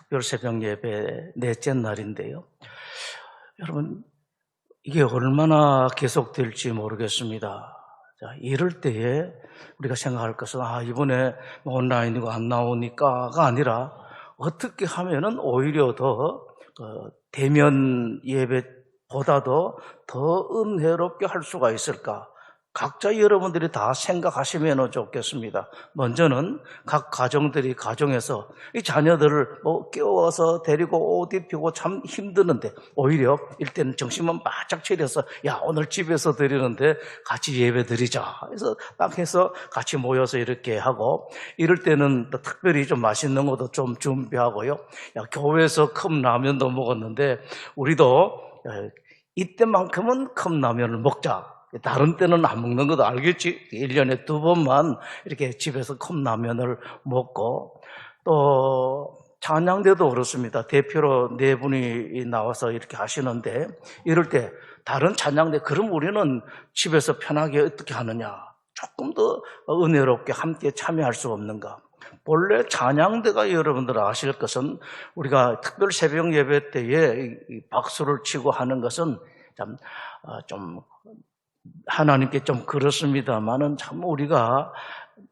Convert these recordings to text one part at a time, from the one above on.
특별 새벽 예배 넷째 날인데요. 여러분, 이게 얼마나 계속될지 모르겠습니다. 자, 이럴 때에 우리가 생각할 것은 이번에 온라인이고 안 나오니까가 아니라 어떻게 하면은 오히려 더 대면 예배보다도 더 은혜롭게 할 수가 있을까? 각자 여러분들이 다 생각하시면 좋겠습니다. 먼저는 각 가정에서 이 자녀들을 깨워서 데리고 옷 입히고 참 힘드는데 오히려 일단 정신만 바짝 차려서 오늘 집에서 드리는데 같이 예배 드리자. 그래서 딱 해서 같이 모여서 이렇게 하고, 이럴 때는 또 특별히 좀 맛있는 것도 좀 준비하고요. 교회에서 컵라면도 먹었는데 우리도 이때만큼은 컵라면을 먹자. 다른 때는 안 먹는 것도 알겠지? 1년에 2번만 이렇게 집에서 컵라면을 먹고, 또 찬양대도 그렇습니다. 대표로 4분이 나와서 이렇게 하시는데, 이럴 때 다른 찬양대, 그럼 우리는 집에서 편하게 어떻게 하느냐? 조금 더 은혜롭게 함께 참여할 수 없는가? 본래 찬양대가 여러분들 아실 것은 우리가 특별 새벽 예배 때에 박수를 치고 하는 것은 좀 하나님께 좀 그렇습니다만은 참 우리가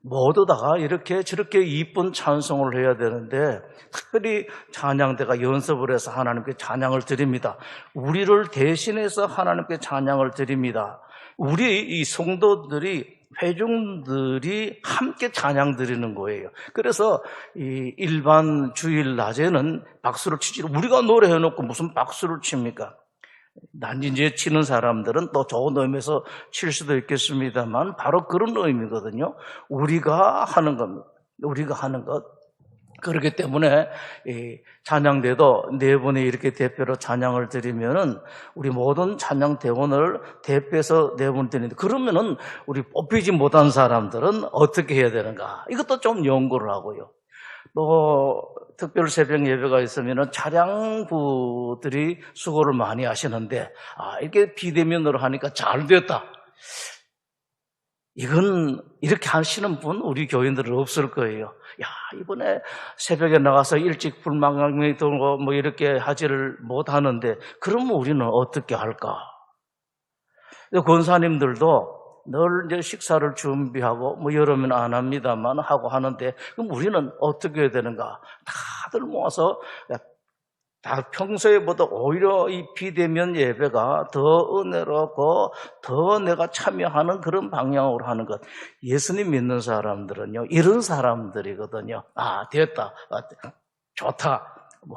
모두 다가 이렇게 저렇게 이쁜 찬송을 해야 되는데, 특별히 찬양대가 연습을 해서 하나님께 찬양을 드립니다. 우리를 대신해서 하나님께 찬양을 드립니다. 우리 이 성도들이, 회중들이 함께 찬양 드리는 거예요. 그래서 이 일반 주일 낮에는 박수를 치지, 우리가 노래해놓고 무슨 박수를 칩니까? 난진제 치는 사람들은 또 좋은 의미에서 칠 수도 있겠습니다만 바로 그런 의미거든요. 우리가 하는 겁니다. 우리가 하는 것. 그렇기 때문에 이 찬양대도 4분이 이렇게 대표로 찬양을 드리면은 우리 모든 찬양 대원을 대표해서 4분 드리는데, 그러면은 우리 뽑히지 못한 사람들은 어떻게 해야 되는가? 이것도 좀 연구를 하고요. 또 특별 새벽 예배가 있으면 차량부들이 수고를 많이 하시는데 이렇게 비대면으로 하니까 잘 됐다. 이건 이렇게 하시는 분 우리 교인들은 없을 거예요. 이번에 새벽에 나가서 일찍 불망강이 돌고 이렇게 하지를 못하는데 그러면 우리는 어떻게 할까? 권사님들도 늘 이제 식사를 준비하고 여름은 안 합니다만 하고 하는데, 그럼 우리는 어떻게 해야 되는가? 다들 모아서 다 평소에보다 오히려 이 비대면 예배가 더 은혜롭고 더 내가 참여하는 그런 방향으로 하는 것. 예수님 믿는 사람들은요, 이런 사람들이거든요. 됐다. 좋다.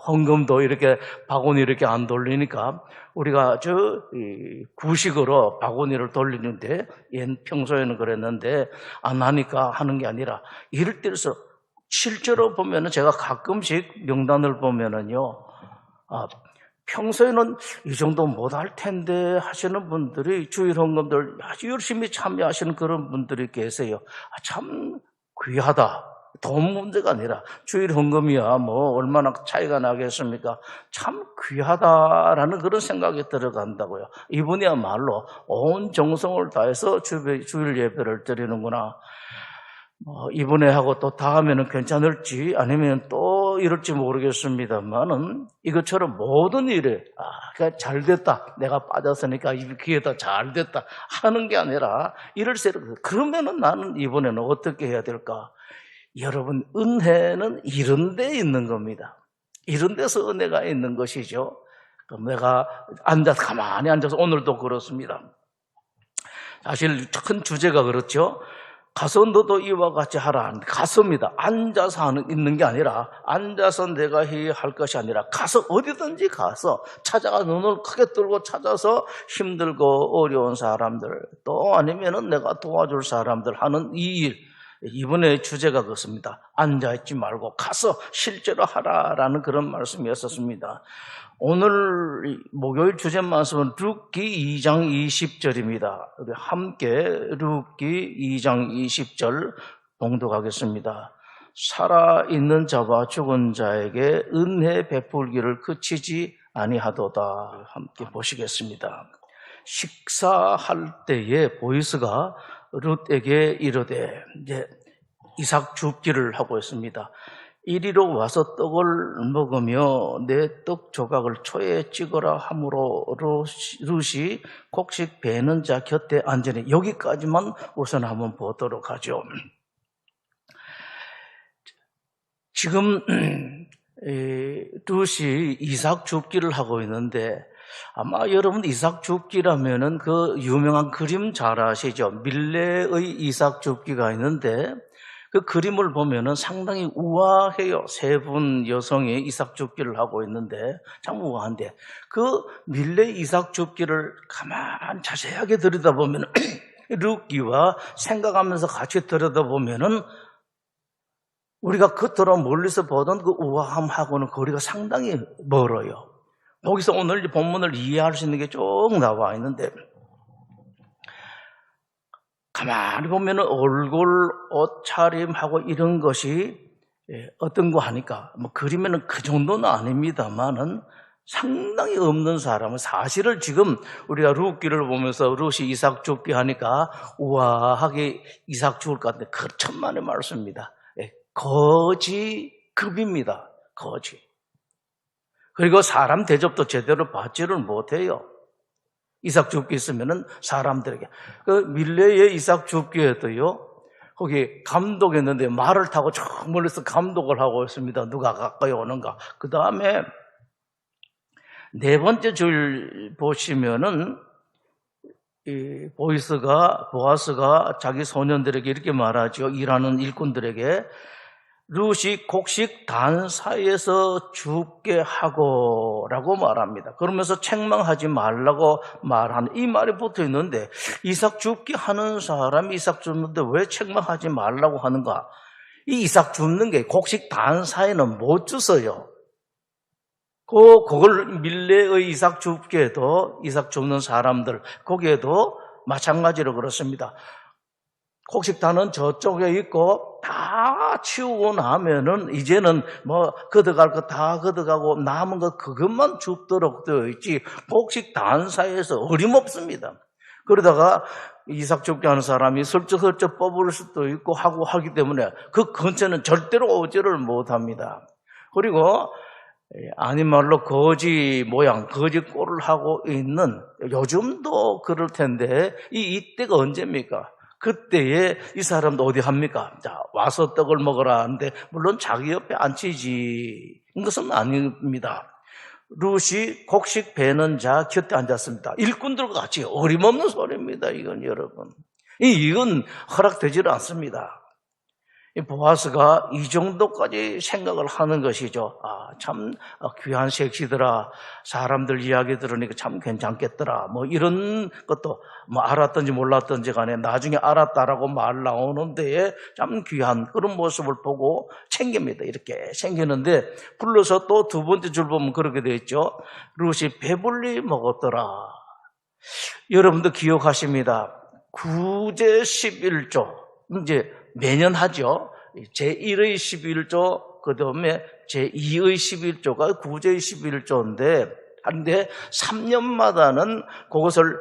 헌금도 이렇게 바구니 이렇게 안 돌리니까 우리가 구식으로 바구니를 돌리는데, 평소에는 그랬는데 안 하니까 하는 게 아니라, 이럴 때서 실제로 보면은 제가 가끔씩 명단을 보면은요, 평소에는 이 정도 못할 텐데 하시는 분들이 주일 헌금들 아주 열심히 참여하시는 그런 분들이 계세요. 참 귀하다. 돈 문제가 아니라 주일 헌금이야 얼마나 차이가 나겠습니까? 참 귀하다라는 그런 생각이 들어간다고요. 이분이야말로 온 정성을 다해서 주일 예배를 드리는구나. 이번에 하고 또 다음에는 괜찮을지 아니면 또 이럴지 모르겠습니다만은, 이것처럼 모든 일에 그러니까 잘 됐다, 내가 빠졌으니까 이 기회다, 잘 됐다 하는 게 아니라 그러면은 나는 이번에는 어떻게 해야 될까? 여러분, 은혜는 이런 데 있는 겁니다. 이런 데서 은혜가 있는 것이죠. 내가 가만히 앉아서, 오늘도 그렇습니다. 사실 큰 주제가 그렇죠. 가서 너도 이와 같이 하라. 가서입니다. 앉아서 있는 게 아니라, 앉아서 내가 해야 할 것이 아니라 가서, 어디든지 가서 찾아가 눈을 크게 뜨고 찾아서 힘들고 어려운 사람들, 또 아니면은 내가 도와줄 사람들 하는 이 일. 이번에 주제가 그렇습니다. 앉아있지 말고 가서 실제로 하라라는 그런 말씀이었었습니다. 오늘 목요일 주제 말씀은 룻기 2장 20절입니다. 우리 함께 룻기 2장 20절 봉독하겠습니다. 살아있는 자와 죽은 자에게 은혜 베풀기를 그치지 아니하도다. 함께 보시겠습니다. 식사할 때에 보이스가 룻에게 이르되, 이제 이삭 줍기를 하고 있습니다. 이리로 와서 떡을 먹으며 내 떡 조각을 초에 찍어라 함으로 룻이 곡식 베는 자 곁에 앉으니, 여기까지만 우선 한번 보도록 하죠. 지금 룻이 이삭 줍기를 하고 있는데, 아마 여러분 이삭 줍기라면은 그 유명한 그림 잘 아시죠? 밀레의 이삭 줍기가 있는데 그 그림을 보면은 상당히 우아해요. 세 분 여성이 이삭 줍기를 하고 있는데 참 우아한데, 그 밀레 이삭 줍기를 가만 자세하게 들여다보면 룻기와 생각하면서 같이 들여다보면은 우리가 겉으로 멀리서 보던 그 우아함하고는 거리가 상당히 멀어요. 거기서 오늘 이 본문을 이해할 수 있는 게 쭉 나와 있는데, 가만히 보면 얼굴, 옷차림하고 이런 것이 어떤 거 하니까, 뭐 그림에는 그 정도는 아닙니다만은 상당히 없는 사람은, 사실을 지금 우리가 룻기를 보면서 룻이 이삭 줍기 하니까 우아하게 이삭 죽을 것 같은데, 그 천만의 말씀입니다. 거지급입니다. 거지. 그리고 사람 대접도 제대로 받지를 못해요. 이삭 줍기 있으면은 사람들에게. 그 밀레의 이삭 줍기에도요, 거기 감독했는데 말을 타고 저 멀리서 감독을 하고 있습니다. 누가 가까이 오는가. 그 다음에 네 번째 줄 보시면은 이 보아스가 자기 소년들에게 이렇게 말하죠. 일하는 일꾼들에게, 룻이 곡식 단 사이에서 죽게 하고 라고 말합니다. 그러면서 책망하지 말라고 말하는 이 말이 붙어 있는데, 이삭 줍기 하는 사람이 이삭 줍는데 왜 책망하지 말라고 하는가? 이 이삭 줍는 게 곡식 단 사이는 못 주어요. 그걸 밀레의 이삭 줍기에도, 이삭 줍는 사람들 거기에도 마찬가지로 그렇습니다. 곡식단은 저쪽에 있고 다 치우고 나면은 이제는 뭐 걷어갈 거 다 걷어가고 남은 거 그것만 줍도록 되어 있지, 곡식단 사이에서 어림없습니다. 그러다가 이삭 줍기 하는 사람이 슬쩍슬쩍 뽑을 수도 있고 하고 하기 때문에 그 근처는 절대로 오지를 못합니다. 그리고 아닌 말로 거지 모양, 거지 꼴을 하고 있는, 요즘도 그럴 텐데 이때가 언제입니까? 그때에 이 사람도 어디 합니까? 자, 와서 떡을 먹으라 하는데 물론 자기 옆에 앉히지, 이것은 아닙니다. 룻이 곡식 베는 자 곁에 앉았습니다. 일꾼들과 같이. 어림없는 소리입니다. 이건 여러분, 이건 허락되지 않습니다. 보아스가 이 정도까지 생각을 하는 것이죠. 참 귀한 색시더라, 사람들 이야기 들으니까 참 괜찮겠더라, 뭐 이런 것도 뭐 알았든지 몰랐든지 간에 나중에 알았다라고 말 나오는데 참 귀한 그런 모습을 보고 챙깁니다. 이렇게 챙기는데, 불러서 또 두 번째 줄 보면 그렇게 되어 있죠. 룻이 배불리 먹었더라. 여러분도 기억하십니다. 구제 11조 이제 매년 하죠. 제1의 11조, 그 다음에 제2의 11조가 구제의 11조인데, 한데 3년마다는 그것을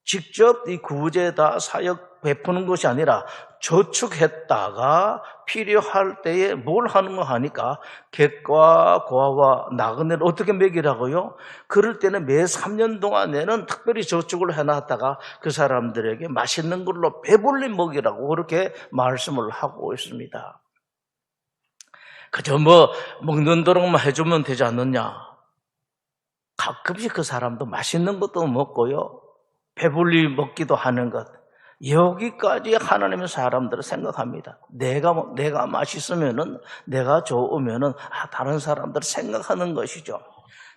직접 이 구제다 사역 베푸는 것이 아니라 저축했다가 필요할 때에 뭘 하는 거 하니까, 객과 고아와 나그네를 어떻게 먹이라고요? 그럴 때는 매 3년 동안에는 특별히 저축을 해놨다가 그 사람들에게 맛있는 걸로 배불리 먹이라고 그렇게 말씀을 하고 있습니다. 그저 뭐 먹는 도록만 해주면 되지 않느냐? 가끔씩 그 사람도 맛있는 것도 먹고요, 배불리 먹기도 하는 것, 여기까지 하나님의 사람들은 생각합니다. 내가 맛있으면은, 내가 좋으면은 다른 사람들 생각하는 것이죠.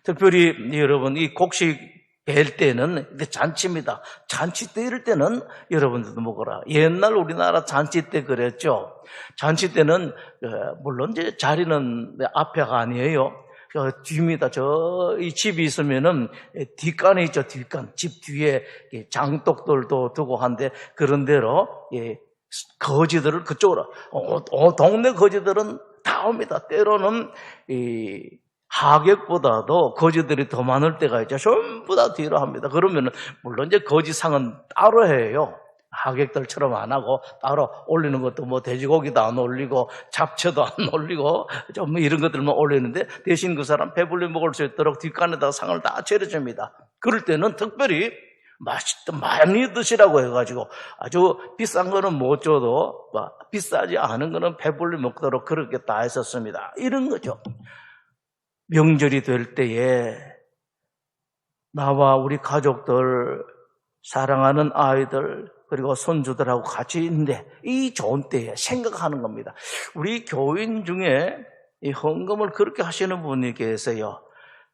특별히 여러분, 이 곡식 벨 때는 잔치입니다. 잔치 때 이럴 때는 여러분들도 먹어라. 옛날 우리나라 잔치 때 그랬죠. 잔치 때는 물론 이제 자리는 앞에가 아니에요. 뒤입니다. 이 집이 있으면은 뒷간에 있죠. 뒷간. 집 뒤에 장독들도 두고 한데, 그런 대로 거지들을 그쪽으로, 동네 거지들은 다 옵니다. 때로는 하객보다도 거지들이 더 많을 때가 있죠. 전부 다 뒤로 합니다. 그러면은 물론 이제 거지상은 따로 해요. 하객들처럼 안 하고 따로 올리는 것도 뭐 돼지고기도 안 올리고 잡채도 안 올리고 좀 뭐 이런 것들만 올리는데 대신 그 사람 배불리 먹을 수 있도록 뒷간에다가 상을 다 차려줍니다. 그럴 때는 특별히 많이 드시라고 해가지고 아주 비싼 거는 못 줘도 비싸지 않은 거는 배불리 먹도록 그렇게 다 했었습니다. 이런 거죠. 명절이 될 때에 나와 우리 가족들, 사랑하는 아이들 그리고 손주들하고 같이 있는데 이 좋은 때에 생각하는 겁니다. 우리 교인 중에 이 헌금을 그렇게 하시는 분이 계세요.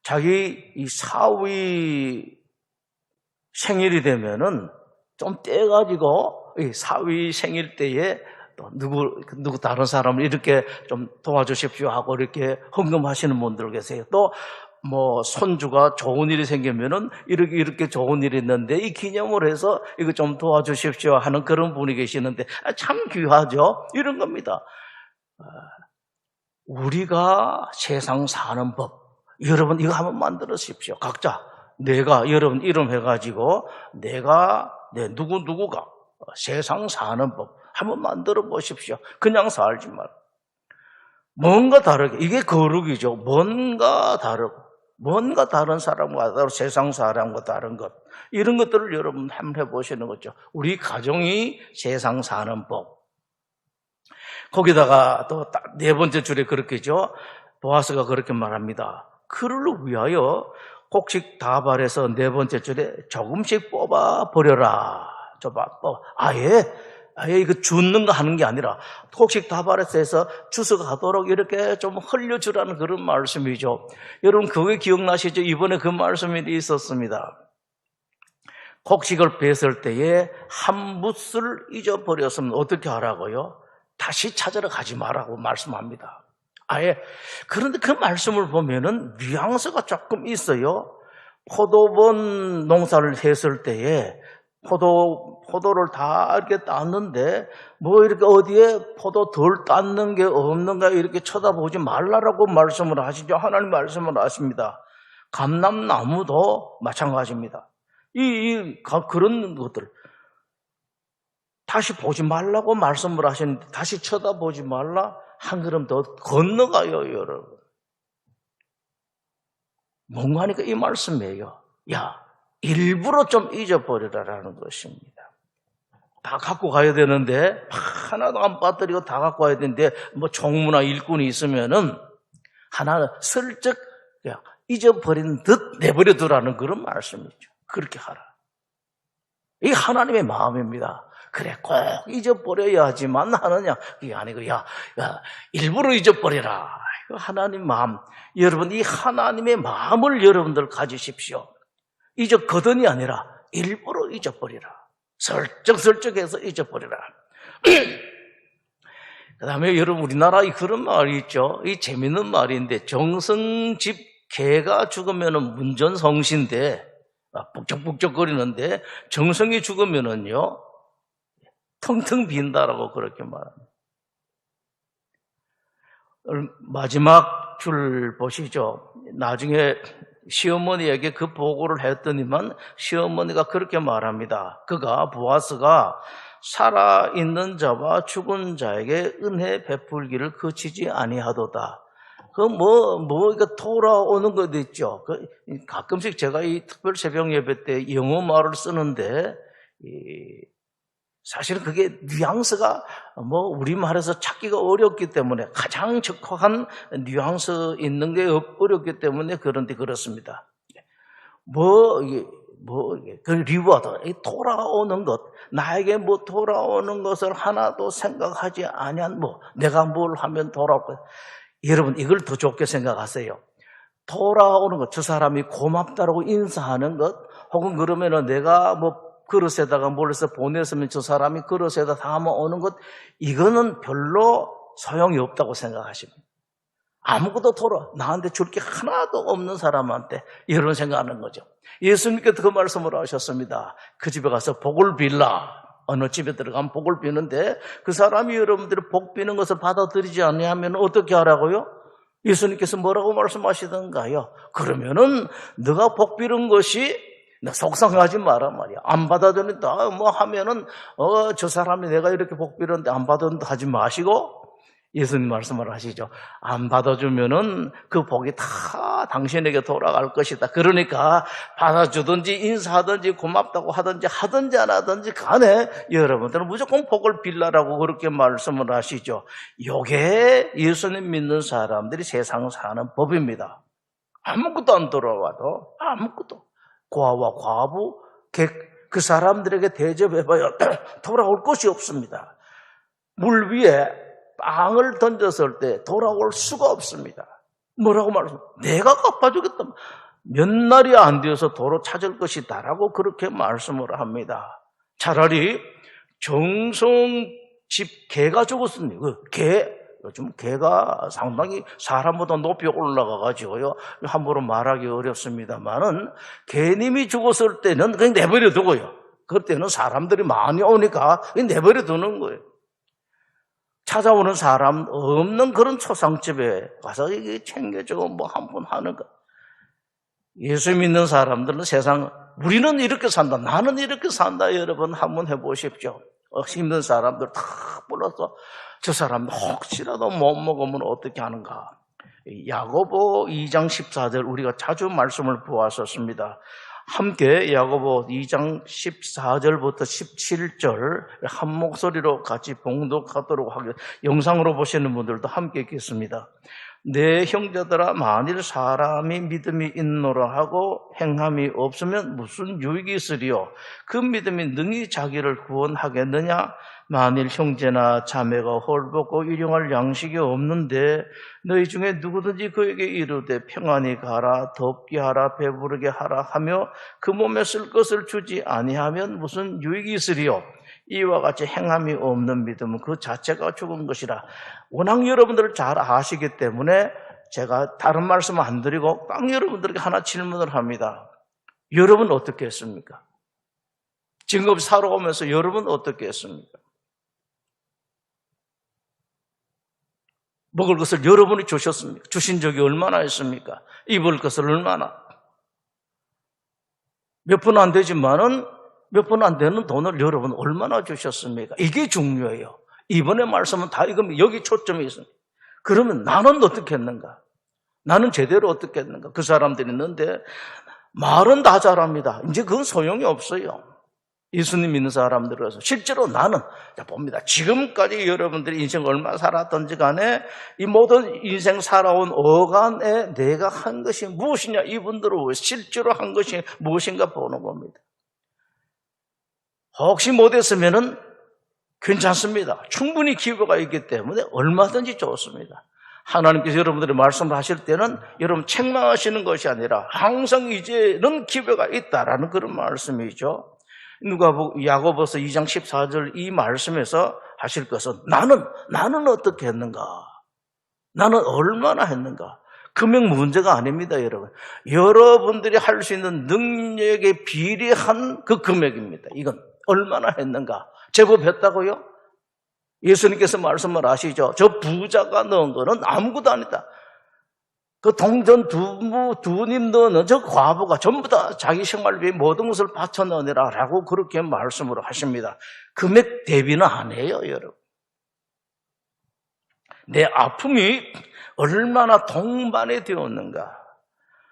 자기 이 사위 생일이 되면은 좀 떼가지고 이 사위 생일 때에 또 누구 다른 사람을 이렇게 좀 도와주십시오 하고 이렇게 헌금하시는 분들 계세요. 또 뭐 손주가 좋은 일이 생기면은 이렇게 좋은 일이 있는데 이 기념을 해서 이거 좀 도와주십시오 하는 그런 분이 계시는데 참 귀하죠. 이런 겁니다. 우리가 세상 사는 법, 여러분 이거 한번 만들으십시오. 각자 내가 여러분 이름 해가지고 내가 누구가 세상 사는 법 한번 만들어 보십시오. 그냥 살지 말고 뭔가 다르게, 이게 거룩이죠. 뭔가 다른 사람과 다른 세상 사람과 다른 것, 이런 것들을 여러분 한번 해보시는 거죠. 우리 가정이 세상 사는 법. 거기다가 또 네 번째 줄에 그렇게죠. 보아스가 그렇게 말합니다. 그를 위하여 곡식 다발에서 네 번째 줄에 조금씩 뽑아 버려라. 아예 이거 줍는 거 하는 게 아니라 곡식 다발에서 해서 주워 가도록 이렇게 좀 흘려주라는 그런 말씀이죠. 여러분 그게 기억나시죠? 이번에 그 말씀이 있었습니다. 곡식을 뱄을 때에 한 붓을 잊어버렸으면 어떻게 하라고요? 다시 찾으러 가지 말라고 말씀합니다. 그런데 그 말씀을 보면은 뉘앙스가 조금 있어요. 포도원 농사를 했을 때에 포도를 다 이렇게 땄는데 뭐 이렇게 어디에 포도 덜 땄는 게 없는가 이렇게 쳐다보지 말라라고 말씀을 하시죠. 하나님 말씀을 하십니다. 감람나무도 마찬가지입니다. 그런 것들 다시 보지 말라고 말씀을 하시는데 다시 쳐다보지 말라, 한 걸음 더 건너가요, 여러분. 뭔가 하니까 이 말씀이에요. 일부러 좀 잊어버리라라는 것입니다. 다 갖고 가야 되는데 하나도 안 빠뜨리고 다 갖고 가야 되는데 뭐 총무나 일꾼이 있으면은 하나는 슬쩍 잊어버린 듯 내버려 두라는 그런 말씀이죠. 그렇게 하라. 이게 하나님의 마음입니다. 그래 꼭 잊어버려야지만 하느냐, 그게 아니고 일부러 잊어버려라. 이거 하나님 마음. 여러분 이 하나님의 마음을 여러분들 가지십시오. 잊었거든이 아니라 일부러 잊어버리라. 슬쩍슬쩍해서 잊어버리라. 그 다음에 여러분 우리나라 그런 말이 있죠. 이 재밌는 말인데 정성집 개가 죽으면 문전성시인데 북적북적거리는데 정성이 죽으면은요 텅텅 빈다라고 그렇게 말합니다. 마지막 줄 보시죠. 나중에 시어머니에게 그 보고를 했더니만 시어머니가 그렇게 말합니다. 보아스가 살아있는 자와 죽은 자에게 은혜 베풀기를 그치지 아니하도다. 이거 돌아오는 것도 있죠. 가끔씩 제가 이 특별 새벽 예배 때 영어 말을 쓰는데, 사실은 그게 뉘앙스가 우리말에서 찾기가 어렵기 때문에 가장 적확한 뉘앙스 있는 게 어렵기 때문에 그런데 그렇습니다. 그 리워드, 돌아오는 것, 나에게 돌아오는 것을 하나도 생각하지 아니한 내가 뭘 하면 돌아올 것. 여러분 이걸 더 좋게 생각하세요. 돌아오는 것, 저 사람이 고맙다라고 인사하는 것, 혹은 그러면은 내가 그릇에다가 몰래서 보냈으면 저 사람이 그릇에다 담아오는 것, 이거는 별로 소용이 없다고 생각하십니다. 아무것도 나한테 줄 게 하나도 없는 사람한테 이런 생각하는 거죠. 예수님께서 그 말씀을 하셨습니다. 그 집에 가서 복을 빌라. 어느 집에 들어가면 복을 비는데 그 사람이 여러분들이 복 비는 것을 받아들이지 않으면 어떻게 하라고요? 예수님께서 뭐라고 말씀하시던가요? 그러면은 너가 복 비는 것이 속상하지 마라 말이야. 안 받아주는다 뭐 하면은 저 사람이 내가 이렇게 복 빌었는데 안 받아준다 하지 마시고 예수님 말씀을 하시죠. 안 받아주면은 그 복이 다 당신에게 돌아갈 것이다. 그러니까 받아주든지 인사하든지 고맙다고 하든지 안 하든지 간에 여러분들은 무조건 복을 빌라라고 그렇게 말씀을 하시죠. 이게 예수님 믿는 사람들이 세상 사는 법입니다. 아무것도 안 돌아와도 아무것도 고아와 과부 그 사람들에게 대접해봐야 돌아올 것이 없습니다. 물 위에 빵을 던졌을 때 돌아올 수가 없습니다. 뭐라고 말합니까? 내가 갚아주겠다. 몇 날이 안 되어서 도로 찾을 것이다라고 그렇게 말씀을 합니다. 차라리 정성집 개가 죽었습니다. 요즘 개가 상당히 사람보다 높이 올라가가지고요. 함부로 말하기 어렵습니다만은 개님이 죽었을 때는 그냥 내버려 두고요. 그때는 사람들이 많이 오니까 그냥 내버려 두는 거예요. 찾아오는 사람 없는 그런 초상집에 가서 이게 챙겨주고 뭐 한 번 하는 거. 예수 믿는 사람들은 우리는 이렇게 산다, 나는 이렇게 산다. 여러분 한번 해보십시오. 힘든 사람들 다 불러서 저 사람 혹시라도 못 먹으면 어떻게 하는가. 야고보 2장 14절 우리가 자주 말씀을 보았었습니다. 함께 야고보 2장 14절부터 17절 한 목소리로 같이 봉독하도록 하겠습니다. 영상으로 보시는 분들도 함께 읽겠습니다. 내 형제들아, 만일 사람이 믿음이 있노라 하고 행함이 없으면 무슨 유익이 있으리요? 그 믿음이 능히 자기를 구원하겠느냐? 만일 형제나 자매가 헐벗고 일용할 양식이 없는데 너희 중에 누구든지 그에게 이르되 평안히 가라, 덥게 하라, 배부르게 하라 하며 그 몸에 쓸 것을 주지 아니하면 무슨 유익이 있으리요? 이와 같이 행함이 없는 믿음은 그 자체가 죽은 것이라. 워낙 여러분들 잘 아시기 때문에 제가 다른 말씀 안 드리고 딱 여러분들에게 하나 질문을 합니다. 여러분 어떻게 했습니까? 지금까지 살아오면서 여러분 어떻게 했습니까? 먹을 것을 여러분이 주셨습니까? 주신 적이 얼마나 있습니까? 입을 것을 얼마나? 몇 푼 안 되지만은 몇 푼 안 되는 돈을 여러분 얼마나 주셨습니까? 이게 중요해요. 이번에 말씀은 다 이겁니다. 여기 초점이 있습니다. 그러면 나는 어떻게 했는가? 나는 제대로 어떻게 했는가? 그 사람들이 있는데 말은 다 잘합니다. 이제 그건 소용이 없어요. 예수님 믿는 사람들에서 실제로 나는 봅니다. 지금까지 여러분들이 인생 얼마 살았던지 간에 이 모든 인생 살아온 어간에 내가 한 것이 무엇이냐, 이분들을 실제로 한 것이 무엇인가 보는 겁니다. 혹시 못했으면은 괜찮습니다. 충분히 기회가 있기 때문에 얼마든지 좋습니다. 하나님께서 여러분들이 말씀을 하실 때는 여러분 책망하시는 것이 아니라 항상 이제는 기회가 있다라는 그런 말씀이죠. 야고보서 2장 14절 이 말씀에서 하실 것은 나는 어떻게 했는가? 나는 얼마나 했는가? 금액 문제가 아닙니다, 여러분. 여러분들이 할 수 있는 능력에 비례한 그 금액입니다. 이건 얼마나 했는가? 제법 했다고요? 예수님께서 말씀을 하시죠. 저 부자가 넣은 거는 아무것도 아니다. 그 동전 두님 넣는 저 과부가 전부 다 자기 생활 위해 모든 것을 바쳐 넣으라라고 그렇게 말씀을 하십니다. 금액 대비는 안 해요, 여러분. 내 아픔이 얼마나 동반이 되었는가?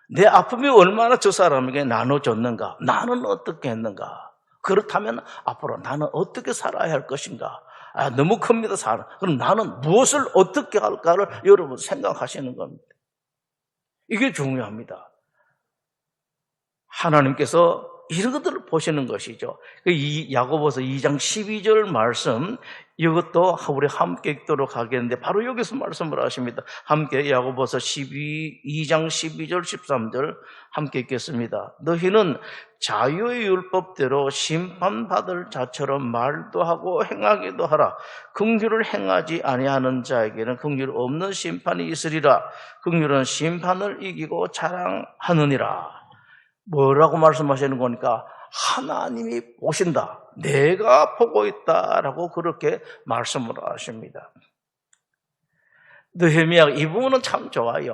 내 아픔이 얼마나 저 사람에게 나눠줬는가? 나는 어떻게 했는가? 그렇다면 앞으로 나는 어떻게 살아야 할 것인가? 너무 큽니다, 사람. 그럼 나는 무엇을 어떻게 할까를 여러분 생각하시는 겁니다. 이게 중요합니다. 하나님께서 이런 것들을 보시는 것이죠. 이 야고보서 2장 12절 말씀, 이것도 우리 함께 읽도록 하겠는데 바로 여기서 말씀을 하십니다. 함께 야고보서 2장 12절 13절 함께 읽겠습니다. 너희는 자유의 율법대로 심판받을 자처럼 말도 하고 행하기도 하라. 긍휼을 행하지 아니하는 자에게는 긍휼 없는 심판이 있으리라. 긍휼은 심판을 이기고 자랑하느니라. 뭐라고 말씀하시는 거니까 하나님이 보신다. 내가 보고 있다라고 그렇게 말씀을 하십니다. 느헤미야 이 부분은 참 좋아요.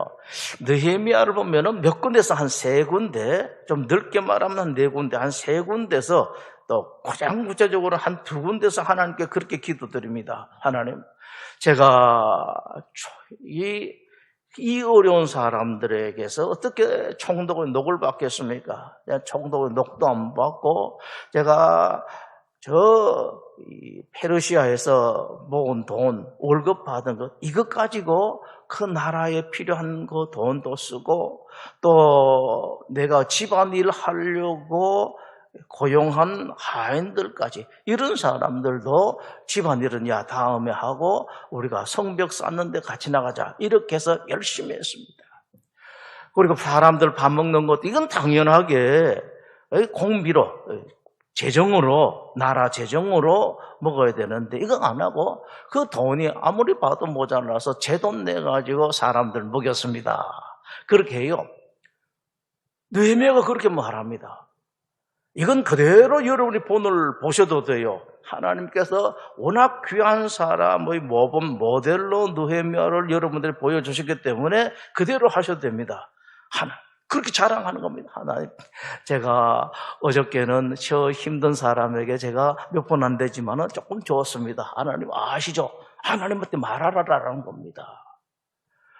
느헤미야를 보면은 몇 군데서 한 3군데, 좀 넓게 말하면 한 4군데, 한 3군데서 또 가장 구체적으로 한 2군데서 하나님께 그렇게 기도드립니다. 하나님, 제가 이 어려운 사람들에게서 어떻게 총독의 녹을 받겠습니까? 총독의 녹도 안 받고 제가 페르시아에서 모은 돈, 월급 받은 것, 이것 가지고 그 나라에 필요한 거 돈도 쓰고, 또 내가 집안일 하려고 고용한 하인들까지, 이런 사람들도 집안일은 야 다음에 하고 우리가 성벽 쌓는데 같이 나가자, 이렇게 해서 열심히 했습니다. 그리고 사람들 밥 먹는 것도 이건 당연하게 공비로, 재정으로, 나라 재정으로 먹어야 되는데 이거 안 하고 그 돈이 아무리 봐도 모자라서 제 돈 내가지고 사람들 먹였습니다. 그렇게 해요. 느헤미야가 그렇게 말합니다. 이건 그대로 여러분이 본을 보셔도 돼요. 하나님께서 워낙 귀한 사람의 모범 모델로 느헤미야를 여러분들이 보여주시기 때문에 그대로 하셔도 됩니다. 그렇게 자랑하는 겁니다. 하나님, 제가 어저께는 저 힘든 사람에게 제가 몇 번 안 되지만은 조금 줬습니다. 하나님 아시죠? 하나님한테 말하라라는 겁니다.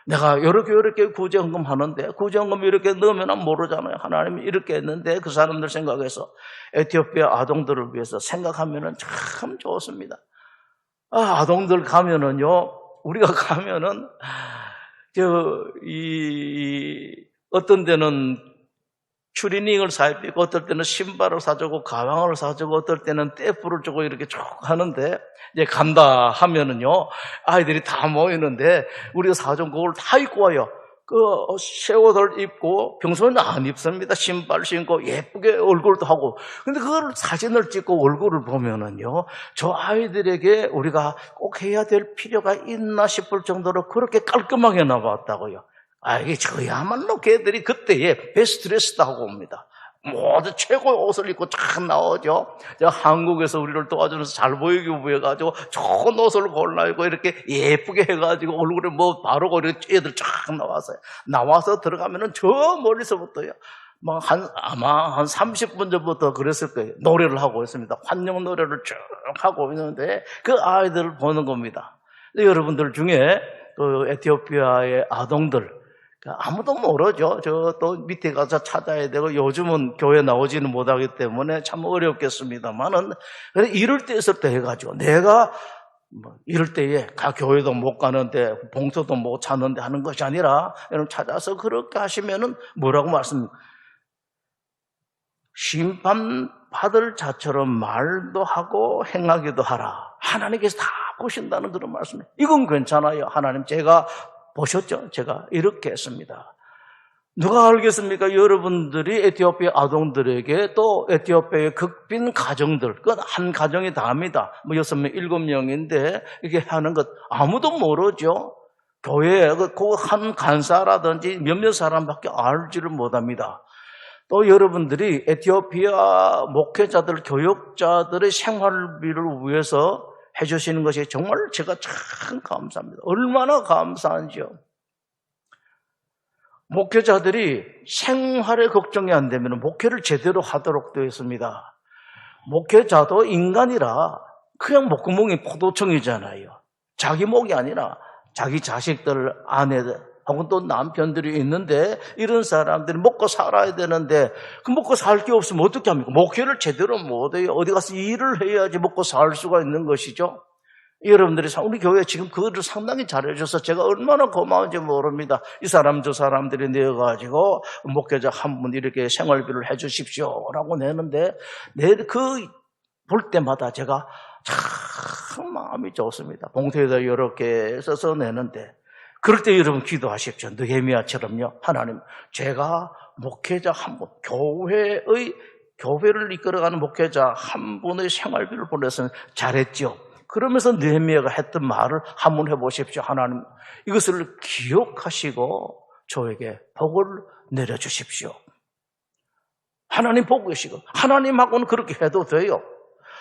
내가 이렇게 구제헌금 하는데 구제헌금 이렇게 넣으면 모르잖아요. 하나님이 이렇게 했는데 그 사람들 생각해서 에티오피아 아동들을 위해서 생각하면은 참 좋습니다. 아동들 가면은요, 우리가 가면은 어떤 데는 추리닝을 사입히고, 어떨 때는 신발을 사주고, 가방을 사주고, 어떨 때는 떼프를 주고 이렇게 쭉 하는데, 이제 간다 하면은요, 아이들이 다 모이는데, 우리가 사준 그걸 다 입고 와요. 새 옷을 입고, 평소에는 안 입습니다. 신발 신고, 예쁘게 얼굴도 하고. 근데 그걸 사진을 찍고 얼굴을 보면은요, 저 아이들에게 우리가 꼭 해야 될 필요가 있나 싶을 정도로 그렇게 깔끔하게 나왔다고요. 이게 저야말로 걔들이 그때에 베스트 드레스다 하고 옵니다. 모두 최고의 옷을 입고 쫙 나오죠. 한국에서 우리를 도와주면서 잘 보이게 해가지고 좋은 옷을 골라 입고 이렇게 예쁘게 해가지고 얼굴에 뭐 바르고 이렇게 애들 쫙 나왔어요. 나와서 들어가면은 저 멀리서부터요. 아마 한 30분 전부터 그랬을 거예요. 노래를 하고 있습니다. 환영 노래를 쭉 하고 있는데 그 아이들을 보는 겁니다. 여러분들 중에 그 에티오피아의 아동들, 아무도 모르죠. 저 또 밑에 가서 찾아야 되고, 요즘은 교회 나오지는 못하기 때문에 참 어렵겠습니다만은, 이럴 때 있을 때 해가지고, 내가 이럴 때에 교회도 못 가는데, 봉투도 못 찾는데 하는 것이 아니라, 여러분 찾아서 그렇게 하시면은 뭐라고 말씀합니까? 심판받을 자처럼 말도 하고 행하기도 하라. 하나님께서 다 보신다는 그런 말씀이에요. 이건 괜찮아요. 하나님, 제가 보셨죠? 제가 이렇게 했습니다. 누가 알겠습니까? 여러분들이 에티오피아 아동들에게, 또 에티오피아의 극빈 가정들, 그건 한 가정이 다입니다. 6명, 7명인데 이렇게 하는 것 아무도 모르죠. 교회에 그 한 간사라든지 몇몇 사람밖에 알지를 못합니다. 또 여러분들이 에티오피아 목회자들, 교육자들의 생활비를 위해서 해주시는 것이 정말 제가 참 감사합니다. 얼마나 감사한지요. 목회자들이 생활에 걱정이 안 되면 목회를 제대로 하도록 되어 있습니다. 목회자도 인간이라 그냥 목구멍이 포도청이잖아요. 자기 목이 아니라 자기 자식들, 아내들 혹은 또 남편들이 있는데, 이런 사람들이 먹고 살아야 되는데 그 먹고 살 게 없으면 어떻게 합니까? 목회를 제대로 못해요. 어디 가서 일을 해야지 먹고 살 수가 있는 것이죠. 여러분들이 우리 교회 지금 그거를 상당히 잘해줘서 제가 얼마나 고마운지 모릅니다. 이 사람 저 사람들이 내어가지고 목회자 한 분 이렇게 생활비를 해주십시오라고 내는데, 볼 때마다 제가 참 마음이 좋습니다. 봉투에다 이렇게 써서 내는데, 그럴 때 여러분 기도하십시오. 느헤미야처럼요. 하나님, 제가 목회자 한 분, 교회를 이끌어가는 목회자 한 분의 생활비를 보냈으면 잘했죠. 그러면서 느헤미야가 했던 말을 한번 해보십시오. 하나님, 이것을 기억하시고 저에게 복을 내려주십시오. 하나님 보고 계시고, 하나님하고는 그렇게 해도 돼요.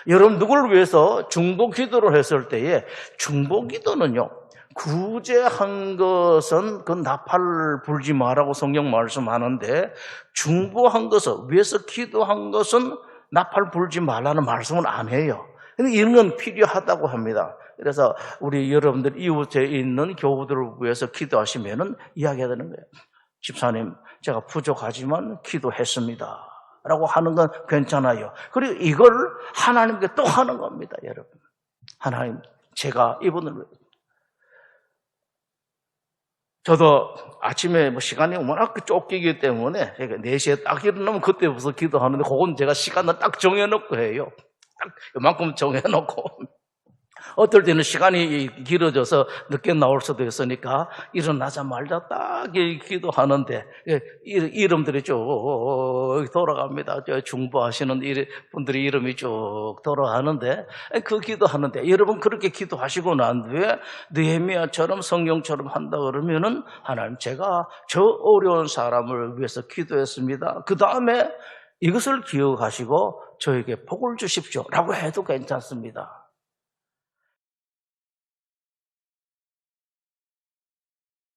여러분, 누구를 위해서 중보 기도를 했을 때에, 중보 기도는요, 구제한 것은 그 나팔 불지 마라고 성경 말씀하는데, 중보한 것은, 위에서 기도한 것은 나팔 불지 말라는 말씀은 안 해요. 근데 이런 건 필요하다고 합니다. 그래서 우리 여러분들 이웃에 있는 교우들을 위해서 기도하시면은 이야기해야 되는 거예요. 집사님, 제가 부족하지만 기도했습니다 라고 하는 건 괜찮아요. 그리고 이걸 하나님께 또 하는 겁니다, 여러분. 하나님, 제가 이분을, 저도 아침에 시간이 워낙 쫓기기 때문에 제가 4시에 딱 일어나면 그때부터 기도하는데, 그건 제가 시간을 딱 정해놓고 해요. 딱 이만큼 정해놓고. 어떨 때는 시간이 길어져서 늦게 나올 수도 있으니까 일어나자마자 딱 기도하는데, 이름들이 쭉 돌아갑니다. 중보하시는 분들이 이름이 쭉 돌아가는데, 그 기도하는데, 여러분 그렇게 기도하시고 난 뒤에 느헤미야처럼 성경처럼 한다 그러면은, 하나님, 제가 저 어려운 사람을 위해서 기도했습니다. 그 다음에 이것을 기억하시고 저에게 복을 주십시오 라고 해도 괜찮습니다.